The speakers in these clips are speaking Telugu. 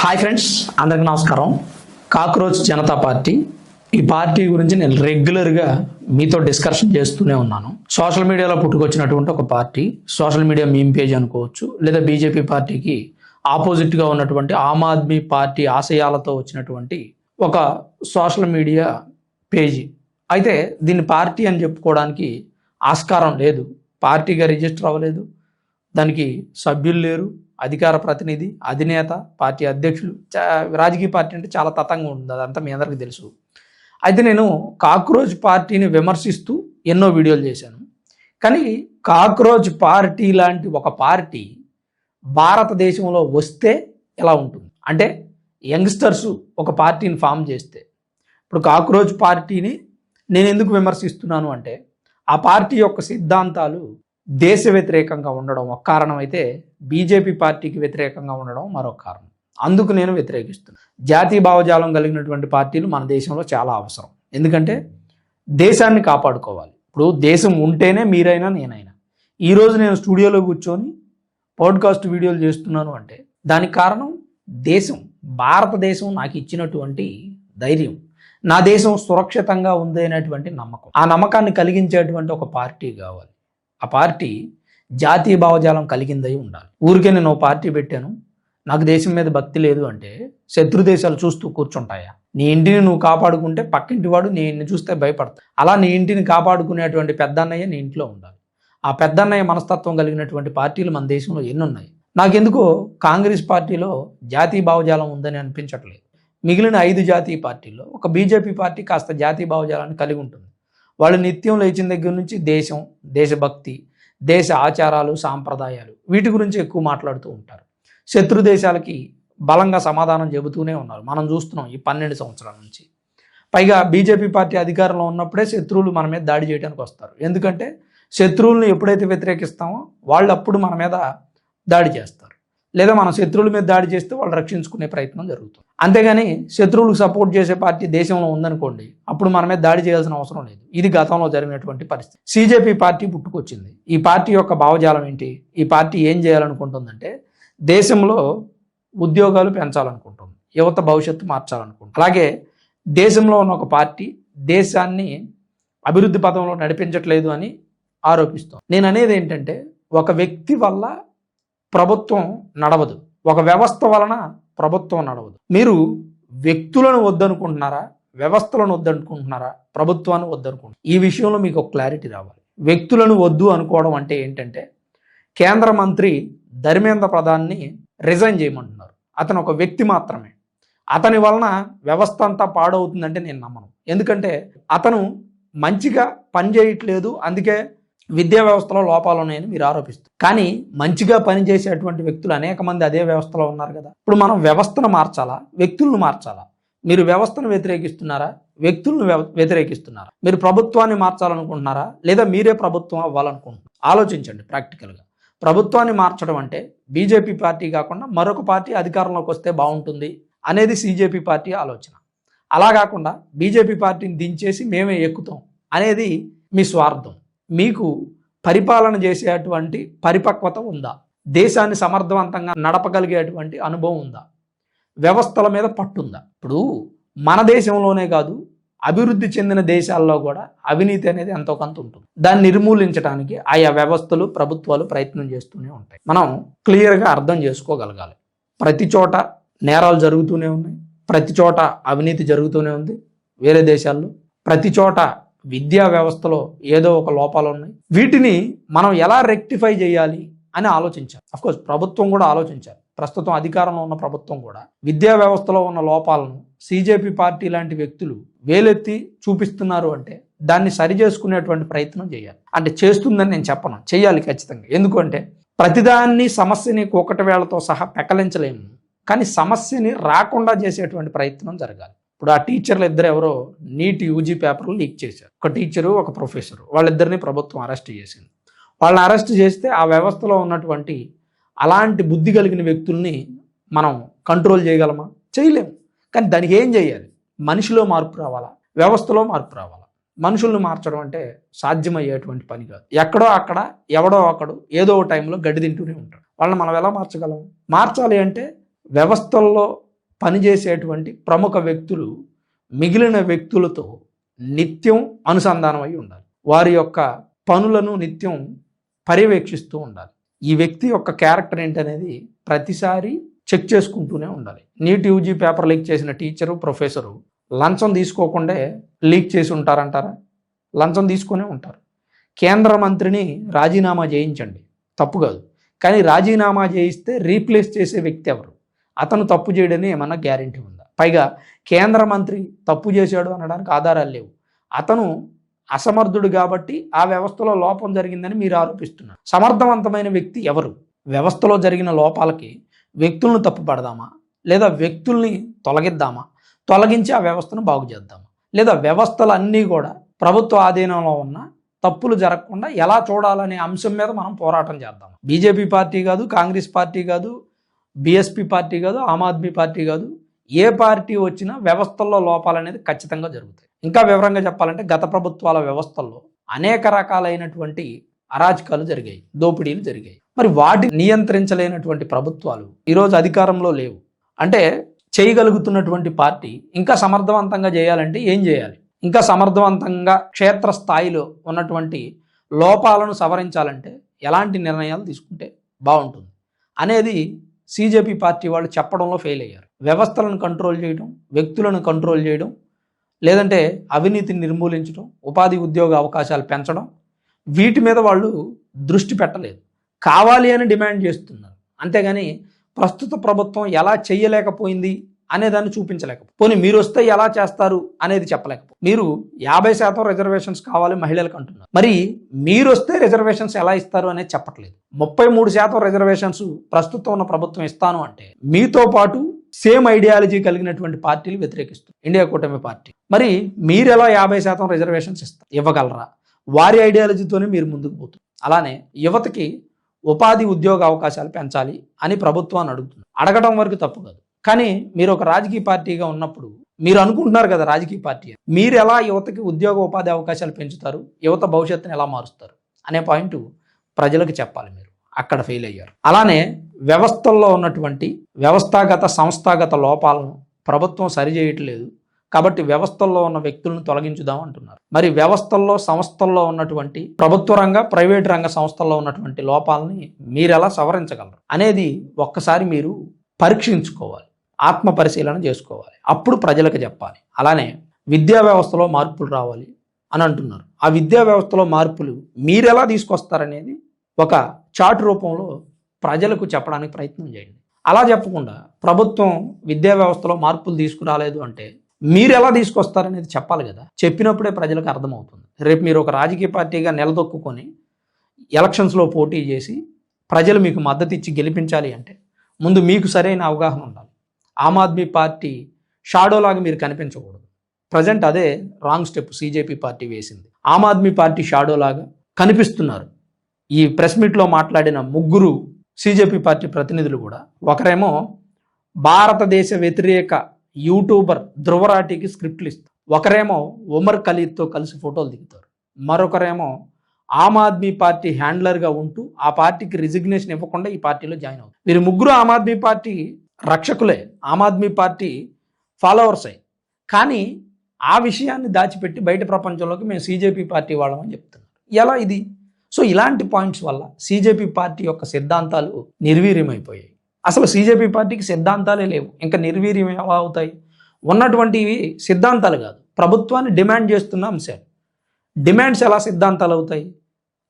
హాయ్ ఫ్రెండ్స్, అందరికీ నమస్కారం. కాక్రోచ్ జనతా పార్టీ, ఈ పార్టీ గురించి నేను రెగ్యులర్గా మీతో డిస్కషన్ చేస్తూనే ఉన్నాను. సోషల్ మీడియాలో పుట్టుకొచ్చినటువంటి ఒక party, social media meme page అనుకోవచ్చు, లేదా బీజేపీ పార్టీకి ఆపోజిట్గా ఉన్నటువంటి ఆమ్ ఆద్మీ పార్టీ ఆశయాలతో వచ్చినటువంటి ఒక సోషల్ మీడియా పేజీ. అయితే దీన్ని పార్టీ అని చెప్పుకోవడానికి ఆస్కారం లేదు. పార్టీగా రిజిస్టర్ అవ్వలేదు, దానికి సభ్యులు లేరు, అధికార ప్రతినిధి, అధినేత, పార్టీ అధ్యక్షులు. రాజకీయ పార్టీ అంటే చాలా తతంగా ఉంటుంది, అదంతా మీ అందరికీ తెలుసు. అయితే నేను కాక్రోచ్ పార్టీని విమర్శిస్తూ ఎన్నో వీడియోలు చేశాను. కానీ కాక్రోచ్ పార్టీ లాంటి ఒక పార్టీ భారతదేశంలో వస్తే ఎలా ఉంటుంది అంటే, యంగ్స్టర్స్ ఒక పార్టీని ఫామ్ చేస్తే, ఇప్పుడు కాక్రోచ్ పార్టీని నేను ఎందుకు విమర్శిస్తున్నాను అంటే, ఆ పార్టీ యొక్క సిద్ధాంతాలు దేశ వ్యతిరేకంగా ఉండడం ఒక కారణం అయితే, బీజేపీ పార్టీకి వ్యతిరేకంగా ఉండడం మరొక కారణం. అందుకు నేను వ్యతిరేకిస్తున్నాను. జాతీయ భావజాలం కలిగినటువంటి పార్టీలు మన దేశంలో చాలా అవసరం. ఎందుకంటే దేశాన్ని కాపాడుకోవాలి. ఇప్పుడు దేశం ఉంటేనే మీరైనా నేనైనా. ఈరోజు నేను స్టూడియోలో కూర్చొని పాడ్కాస్ట్ వీడియోలు చేస్తున్నాను అంటే దానికి కారణం దేశం, భారతదేశం నాకు ఇచ్చినటువంటి ధైర్యం, నా దేశం సురక్షితంగా ఉంది అనేటువంటి నమ్మకం. ఆ నమ్మకాన్ని కలిగించేటువంటి ఒక పార్టీ కావాలి. ఆ పార్టీ జాతీయ భావజాలం కలిగిందై ఉండాలి. ఊరికే నేను పార్టీ పెట్టాను, నాకు దేశం మీద భక్తి లేదు అంటే శత్రు దేశాలు చూస్తూ కూర్చుంటాయా? నీ ఇంటిని నువ్వు కాపాడుకుంటే పక్కింటి వాడు నీ ఇంటిని చూస్తే భయపడతా. అలా నీ ఇంటిని కాపాడుకునేటువంటి పెద్దన్నయ్య నీ ఇంట్లో ఉండాలి. ఆ పెద్దన్నయ్య మనస్తత్వం కలిగినటువంటి పార్టీలు మన దేశంలో ఎన్ని ఉన్నాయి. నాకెందుకో కాంగ్రెస్ పార్టీలో జాతీయ భావజాలం ఉందని అనిపించట్లేదు. మిగిలిన 5 జాతీయ పార్టీల్లో ఒక బీజేపీ పార్టీ కాస్త జాతీయ భావజాలాన్ని కలిగి ఉంటుంది. వాళ్ళు నిత్యం లేచిన దగ్గర నుంచి దేశం, దేశభక్తి, దేశ ఆచారాలు, సాంప్రదాయాలు, వీటి గురించి ఎక్కువ మాట్లాడుతూ ఉంటారు. శత్రు దేశాలకి బలంగా సమాధానం చెబుతూనే ఉన్నారు. మనం చూస్తున్నాం ఈ 12 సంవత్సరాల నుంచి. పైగా బీజేపీ పార్టీ అధికారంలో ఉన్నప్పుడే శత్రువులు మన మీద దాడి చేయడానికి వస్తారు. ఎందుకంటే శత్రువులను ఎప్పుడైతే వ్యతిరేకిస్తామో వాళ్ళు అప్పుడు మన మీద దాడి చేస్తారు, లేదా మన శత్రువుల మీద దాడి చేస్తే వాళ్ళు రక్షించుకునే ప్రయత్నం జరుగుతుంది. అంతేగాని శత్రువులకు సపోర్ట్ చేసే పార్టీ దేశంలో ఉందనుకోండి, అప్పుడు మన మీద దాడి చేయాల్సిన అవసరం లేదు. ఇది గతంలో జరిగినటువంటి పరిస్థితి. బీజేపీ పార్టీ పుట్టుకొచ్చింది. ఈ పార్టీ యొక్క భావజాలం ఏంటి? ఈ పార్టీ ఏం చేయాలనుకుంటుందంటే, దేశంలో ఉద్యోగాలు పెంచాలనుకుంటుంది, యువత భవిష్యత్తు మార్చాలనుకుంటుంది. అలాగే దేశంలో ఉన్న ఒక పార్టీ దేశాన్ని అభివృద్ధి పథంలో నడిపించట్లేదు అని ఆరోపిస్తుంది. నేను అనేది ఏంటంటే, ఒక వ్యక్తి వల్ల ప్రభుత్వం నడవదు, ఒక వ్యవస్థ వలన ప్రభుత్వం నడవదు. మీరు వ్యక్తులను వద్దనుకుంటున్నారా, వ్యవస్థలను వద్దనుకుంటున్నారా, ప్రభుత్వాన్ని వద్దనుకుంటున్నారా? ఈ విషయంలో మీకు ఒక క్లారిటీ రావాలి. వ్యక్తులను వద్దు అనుకోవడం అంటే ఏంటంటే, కేంద్ర మంత్రి ధర్మేంద్ర ప్రధాన్ని రిజైన్ చేయమంటున్నారు. అతను ఒక వ్యక్తి మాత్రమే. అతని వలన వ్యవస్థ అంతా పాడవుతుందంటే నేను నమ్మను. ఎందుకంటే అతను మంచిగా పనిచేయట్లేదు, అందుకే విద్యా వ్యవస్థలో లోపాలు ఉన్నాయని మీరు ఆరోపిస్తారు. కానీ మంచిగా పనిచేసేటువంటి వ్యక్తులు అనేక మంది అదే వ్యవస్థలో ఉన్నారు కదా. ఇప్పుడు మనం వ్యవస్థను మార్చాలా, వ్యక్తులను మార్చాలా? మీరు వ్యవస్థను వ్యతిరేకిస్తున్నారా, వ్యక్తులను వ్యతిరేకిస్తున్నారా? మీరు ప్రభుత్వాన్ని మార్చాలనుకుంటున్నారా, లేదా మీరే ప్రభుత్వం అవ్వాలనుకుంటున్నారా? ఆలోచించండి ప్రాక్టికల్గా. ప్రభుత్వాన్ని మార్చడం అంటే బీజేపీ పార్టీ కాకుండా మరొక పార్టీ అధికారంలోకి వస్తే బాగుంటుంది అనేది బీజేపీ పార్టీ ఆలోచన. అలా కాకుండా బీజేపీ పార్టీని దించేసి మేమే ఎక్కుతాం అనేది మీ స్వార్థం. మీకు పరిపాలన చేసేటువంటి పరిపక్వత ఉందా? దేశాన్ని సమర్థవంతంగా నడపగలిగేటువంటి అనుభవం ఉందా? వ్యవస్థల మీద పట్టుందా? ఇప్పుడు మన దేశంలోనే కాదు, అభివృద్ధి చెందిన దేశాల్లో కూడా అవినీతి అనేది ఎంతో కొంత ఉంటుంది. దాన్ని నిర్మూలించడానికి ఆయా వ్యవస్థలు, ప్రభుత్వాలు ప్రయత్నం చేస్తూనే ఉంటాయి. మనం క్లియర్గా అర్థం చేసుకోగలగాలి. ప్రతి చోట నేరాలు జరుగుతూనే ఉన్నాయి, ప్రతి చోట అవినీతి జరుగుతూనే ఉంది వేరే దేశాల్లో, ప్రతి చోట విద్యా వ్యవస్థలో ఏదో ఒక లోపాలు ఉన్నాయి. వీటిని మనం ఎలా రెక్టిఫై చేయాలి అని ఆలోచించాలి. అఫ్కోర్స్ ప్రభుత్వం కూడా ఆలోచించాలి. ప్రస్తుతం అధికారంలో ఉన్న ప్రభుత్వం కూడా విద్యా వ్యవస్థలో ఉన్న లోపాలను బీజేపీ పార్టీ లాంటి వ్యక్తులు వేలెత్తి చూపిస్తున్నారు అంటే దాన్ని సరి చేసుకునేటువంటి ప్రయత్నం చేయాలి. అంటే చేస్తుందని నేను చెప్పను, చేయాలి ఖచ్చితంగా. ఎందుకంటే ప్రతిదాన్ని సమస్యని ఒకటి వేళతో సహా పెకలించలేము, కానీ సమస్యని రాకుండా చేసేటువంటి ప్రయత్నం జరగాలి. ఇప్పుడు ఆ టీచర్లు ఇద్దరు ఎవరో నీట్ యూజీ పేపర్లు లీక్ చేశారు. ఒక టీచరు, ఒక ప్రొఫెసరు, వాళ్ళిద్దరిని ప్రభుత్వం అరెస్ట్ చేసింది. వాళ్ళని అరెస్ట్ చేస్తే ఆ వ్యవస్థలో ఉన్నటువంటి అలాంటి బుద్ధి కలిగిన వ్యక్తుల్ని మనం కంట్రోల్ చేయగలమా? చేయలేము. కానీ దానికి ఏం చేయాలి? మనిషిలో మార్పు రావాలా, వ్యవస్థలో మార్పు రావాలా. మనుషుల్ని మార్చడం అంటే సాధ్యమయ్యేటువంటి పని కాదు. ఎక్కడో అక్కడ ఎవడో ఒకడు ఏదో ఒక టైంలో గడ్డి తింటూనే ఉంటాడు. వాళ్ళని మనం ఎలా మార్చగలం? మార్చాలి అంటే వ్యవస్థల్లో పనిచేసేటువంటి ప్రముఖ వ్యక్తులు మిగిలిన వ్యక్తులతో నిత్యం అనుసంధానం అయి ఉండాలి. వారి యొక్క పనులను నిత్యం పర్యవేక్షిస్తూ ఉండాలి. ఈ వ్యక్తి యొక్క క్యారెక్టర్ ఏంటనేది ప్రతిసారి చెక్ చేసుకుంటూనే ఉండాలి. నీట్ యూజీ పేపర్ లీక్ చేసిన టీచరు, ప్రొఫెసరు లంచం తీసుకోకుండా లీక్ చేసి ఉంటారంటారా? లంచం తీసుకునే ఉంటారు. కేంద్ర మంత్రిని రాజీనామా చేయించండి, తప్పు కాదు. కానీ రాజీనామా చేయిస్తే రీప్లేస్ చేసే వ్యక్తి ఎవరు? అతను తప్పు చేయడని ఏమన్నా గ్యారెంటీ ఉందా? పైగా కేంద్ర మంత్రి తప్పు చేశాడు అనడానికి ఆధారాలు లేవు. అతను అసమర్థుడు కాబట్టి ఆ వ్యవస్థలో లోపం జరిగిందని మీరు ఆరోపిస్తున్నారు. సమర్థవంతమైన వ్యక్తి ఎవరు? వ్యవస్థలో జరిగిన లోపాలకి వ్యక్తులను తప్పుపడదామా, లేదా వ్యక్తుల్ని తొలగిద్దామా, తొలగించి ఆ వ్యవస్థను బాగు చేద్దామా, లేదా వ్యవస్థలు అన్నీ కూడా ప్రభుత్వ ఆధీనంలో ఉన్న తప్పులు జరగకుండా ఎలా చూడాలనే అంశం మీద మనం పోరాటం చేద్దాం. బీజేపీ పార్టీ కాదు, కాంగ్రెస్ పార్టీ కాదు, బీఎస్పీ పార్టీ కాదు, ఆమ్ ఆద్మీ పార్టీ కాదు, ఏ పార్టీ వచ్చినా వ్యవస్థల్లో లోపాలు అనేది ఖచ్చితంగా జరుగుతాయి. ఇంకా వివరంగా చెప్పాలంటే గత ప్రభుత్వాల వ్యవస్థల్లో అనేక రకాలైనటువంటి అరాచకాలు జరిగాయి, దోపిడీలు జరిగాయి. మరి వాటిని నియంత్రించలేనటువంటి ప్రభుత్వాలు ఈరోజు అధికారంలో లేవు. అంటే చేయగలుగుతున్నటువంటి పార్టీ ఇంకా సమర్థవంతంగా చేయాలంటే ఏం చేయాలి? ఇంకా సమర్థవంతంగా క్షేత్ర స్థాయిలో ఉన్నటువంటి లోపాలను సవరించాలంటే ఎలాంటి నిర్ణయాలు తీసుకుంటే బాగుంటుంది అనేది సీజేపీ పార్టీ వాళ్ళు చెప్పడంలో ఫెయిల్ అయ్యారు. వ్యవస్థలను కంట్రోల్ చేయడం, వ్యక్తులను కంట్రోల్ చేయడం, లేదంటే అవినీతిని నిర్మూలించడం, ఉపాధి ఉద్యోగ అవకాశాలు పెంచడం, వీటి మీద వాళ్ళు దృష్టి పెట్టలేదు. కావాలి అని డిమాండ్ చేస్తున్నారు, అంతేగాని ప్రస్తుత ప్రభుత్వం ఎలా చేయలేకపోయింది అనేదాన్ని చూపించలేకపోతే, పోనీ మీరు వస్తే ఎలా చేస్తారు అనేది చెప్పలేకపోతే, మీరు 50% రిజర్వేషన్స్ కావాలి మహిళలకు అంటున్నారు, మరి మీరు వస్తే రిజర్వేషన్స్ ఎలా ఇస్తారు అనేది చెప్పట్లేదు. 33% రిజర్వేషన్స్ ప్రస్తుతం ఉన్న ప్రభుత్వం ఇస్తాను అంటే మీతో పాటు సేమ్ ఐడియాలజీ కలిగినటువంటి పార్టీలు వ్యతిరేకిస్తారు. ఇండియా కూటమి పార్టీ మరి మీరు ఎలా 50% రిజర్వేషన్స్ ఇవ్వగలరా? వారి ఐడియాలజీతోనే మీరు ముందుకు పోతున్నారు. అలానే యువతకి ఉపాధి ఉద్యోగ అవకాశాలు పెంచాలి అని ప్రభుత్వాన్ని అడుగుతున్నారు. అడగడం వరకు తప్పు కాదు, కానీ మీరు ఒక రాజకీయ పార్టీగా ఉన్నప్పుడు మీరు అనుకుంటున్నారు కదా రాజకీయ పార్టీ, మీరు ఎలా యువతకి ఉద్యోగ ఉపాధి అవకాశాలు పెంచుతారు, యువత భవిష్యత్తుని ఎలా మారుస్తారు అనే పాయింట్ ప్రజలకు చెప్పాలి. మీరు అక్కడ ఫెయిల్ అయ్యారు. అలానే వ్యవస్థల్లో ఉన్నటువంటి వ్యవస్థాగత సంస్థాగత లోపాలను ప్రభుత్వం సరిచేయట్లేదు కాబట్టి వ్యవస్థల్లో ఉన్న వ్యక్తులను తొలగించుదాం అంటున్నారు. మరి వ్యవస్థల్లో సంస్థల్లో ఉన్నటువంటి ప్రభుత్వ రంగ ప్రైవేట్ రంగ సంస్థల్లో ఉన్నటువంటి లోపాలని మీరు ఎలా సవరించగలరు అనేది ఒక్కసారి మీరు పరీక్షించుకోవాలి, ఆత్మ పరిశీలన చేసుకోవాలి, అప్పుడు ప్రజలకు చెప్పాలి. అలానే విద్యా వ్యవస్థలో మార్పులు రావాలి అని అంటున్నారు. ఆ విద్యా వ్యవస్థలో మార్పులు మీరు ఎలా తీసుకొస్తారనేది ఒక చార్ట్ రూపంలో ప్రజలకు చెప్పడానికి ప్రయత్నం చేయండి. అలా చెప్పకుండా ప్రభుత్వం విద్యా వ్యవస్థలో మార్పులు తీసుకురాలేదు అంటే మీరు ఎలా తీసుకొస్తారనేది చెప్పాలి కదా. చెప్పినప్పుడే ప్రజలకు అర్థమవుతుంది. రేపు మీరు ఒక రాజకీయ పార్టీగా నిలదొక్కుని ఎలక్షన్స్లో పోటీ చేసి ప్రజలు మీకు మద్దతు ఇచ్చి గెలిపించాలి అంటే ముందు మీకు సరైన అవగాహన ఉండాలి. ఆమ్ ఆద్మీ పార్టీ షాడోలాగా మీరు కనిపించకూడదు. ప్రజెంట్ అదే రాంగ్ స్టెప్ సీజేపీ పార్టీ వేసింది. ఆమ్ ఆద్మీ పార్టీ షాడోలాగా కనిపిస్తున్నారు. ఈ ప్రెస్ మీట్లో మాట్లాడిన ముగ్గురు సీజేపీ పార్టీ ప్రతినిధులు కూడా, ఒకరేమో భారతదేశ వ్యతిరేక యూట్యూబర్ ధ్రువరాటికి స్క్రిప్ట్లు ఇస్తారు, ఒకరేమో ఉమర్ ఖలీద్తో కలిసి ఫోటోలు దిగుతారు, మరొకరేమో ఆమ్ ఆద్మీ పార్టీ హ్యాండ్లర్గా ఉంటూ ఆ పార్టీకి రిజిగ్నేషన్ ఇవ్వకుండా ఈ పార్టీలో జాయిన్ అవుతారు. వీరు ముగ్గురు ఆమ్ ఆద్మీ పార్టీ రక్షకులే, ఆమ్ ఆద్మీ పార్టీ ఫాలోవర్సే, కానీ ఆ విషయాన్ని దాచిపెట్టి బయట ప్రపంచంలోకి మేము సీజేపీ పార్టీ వాళ్ళమని చెప్తున్నారు. ఎలా ఇది? సో ఇలాంటి పాయింట్స్ వల్ల సీజేపీ పార్టీ యొక్క సిద్ధాంతాలు నిర్వీర్యమైపోయాయి. అసలు సీజేపీ పార్టీకి సిద్ధాంతాలే లేవు, ఇంకా నిర్వీర్యం ఎలా అవుతాయి? ఉన్నటువంటివి సిద్ధాంతాలు కాదు, ప్రభుత్వాన్ని డిమాండ్ చేస్తున్న అంశాలు. డిమాండ్స్ ఎలా సిద్ధాంతాలు అవుతాయి?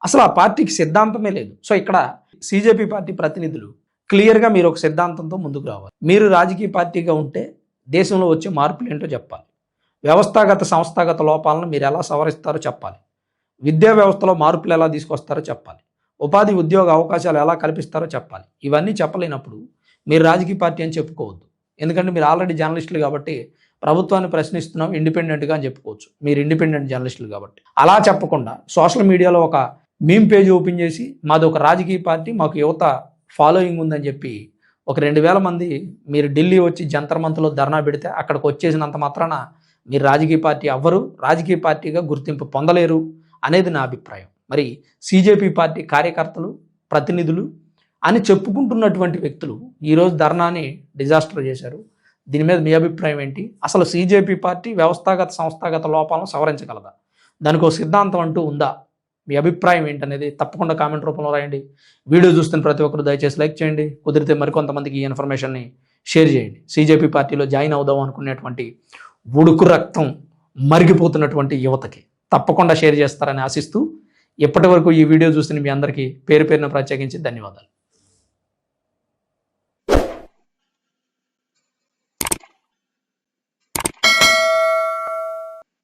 అసలు ఆ పార్టీకి సిద్ధాంతమే లేదు. సో ఇక్కడ సీజేపీ పార్టీ ప్రతినిధులు క్లియర్గా మీరు ఒక సిద్ధాంతంతో ముందుకు రావాలి. మీరు రాజకీయ పార్టీగా ఉంటే దేశంలో వచ్చే మార్పులు ఏంటో చెప్పాలి. వ్యవస్థాగత సంస్థాగత లోపాలను మీరు ఎలా సవరిస్తారో చెప్పాలి. విద్యా వ్యవస్థలో మార్పులు ఎలా తీసుకొస్తారో చెప్పాలి. ఉపాధి ఉద్యోగ అవకాశాలు ఎలా కల్పిస్తారో చెప్పాలి. ఇవన్నీ చెప్పలేనప్పుడు మీరు రాజకీయ పార్టీ అని చెప్పుకోవద్దు. ఎందుకంటే మీరు ఆల్రెడీ జర్నలిస్టులు కాబట్టి ప్రభుత్వాన్ని ప్రశ్నిస్తున్నాం ఇండిపెండెంట్గా అని చెప్పుకోవచ్చు. మీరు ఇండిపెండెంట్ జర్నలిస్టులు కాబట్టి అలా చెప్పకుండా సోషల్ మీడియాలో ఒక మీమ్ పేజ్ ఓపెన్ చేసి మాది ఒక రాజకీయ పార్టీ, మాకు యువత ఫాలోయింగ్ ఉందని చెప్పి ఒక 2000 మంది మీరు ఢిల్లీ వచ్చి జంతర్ మంతర్లో ధర్నా పెడితే అక్కడికి వచ్చేసినంత మాత్రాన మీరు రాజకీయ పార్టీ అవ్వరు, రాజకీయ పార్టీగా గుర్తింపు పొందలేరు అనేది నా అభిప్రాయం. మరి సీజేపీ పార్టీ కార్యకర్తలు ప్రతినిధులు అని చెప్పుకుంటున్నటువంటి వ్యక్తులు ఈరోజు ధర్నాని డిజాస్టర్ చేశారు. దీని మీద మీ అభిప్రాయం ఏంటి? అసలు CJP పార్టీ వ్యవస్థాగత సంస్థాగత లోపాలను సవరించగలదా? దానికి ఒక సిద్ధాంతం అంటూ ఉందా? మీ అభిప్రాయం ఏంటనేది తప్పకుండా కామెంట్ రూపంలో రాయండి. వీడియో చూస్తున్న ప్రతి ఒక్కరు దయచేసి లైక్ చేయండి. కుదిరితే మరికొంతమందికి ఈ ఇన్ఫర్మేషన్ని షేర్ చేయండి. CJP పార్టీలో జాయిన్ అవుదాం అనుకునేటువంటి ఉడుకు రక్తం మరిగిపోతున్నటువంటి యువతకి తప్పకుండా షేర్ చేస్తారని ఆశిస్తూ, ఇప్పటి వరకు ఈ వీడియో చూసిన మీ అందరికీ పేరు పేరున ప్రత్యేకించి ధన్యవాదాలు.